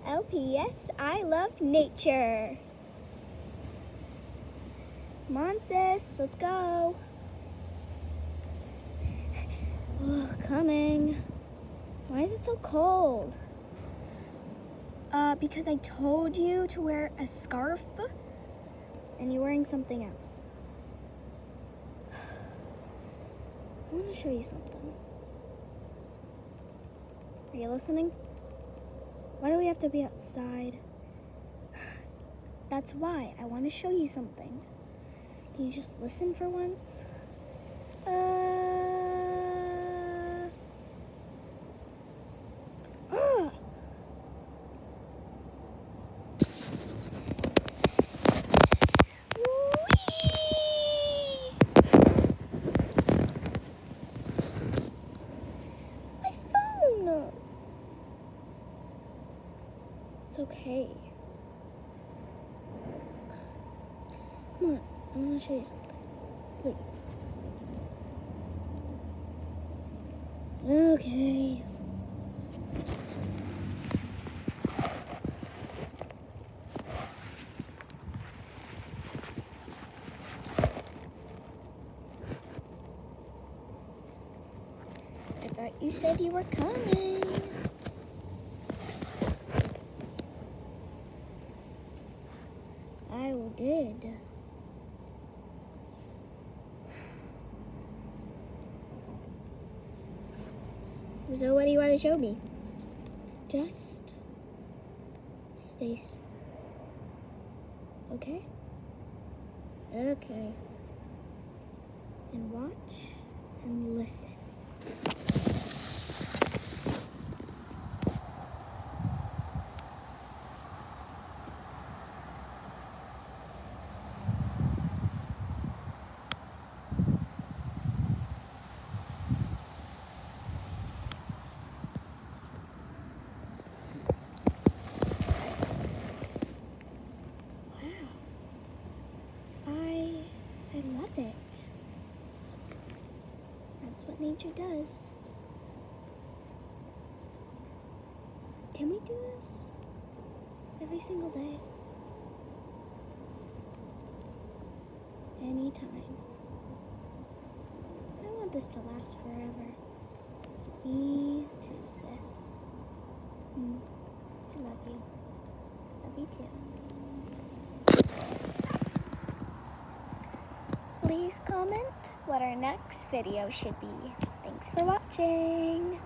LPS I love nature. Come on, sis, let's go. Oh, coming. Why is it so cold? Because I told you to wear a scarf and you're wearing something else. I want to show you something. Are you listening? Why do we have to be outside? That's why. I want to show you something. Can you just listen for once? My phone! It's okay. Come on, I want to show you something. Please. Okay. I thought you said you were coming. I did. So what do you want to show me? Just stay still. Okay? Okay. And watch and listen. I love it. That's what nature does. Can we do this every single day? Anytime. I want this to last forever. Me too, sis. I love you. Love you too. Please comment what our next video should be. Thanks for watching.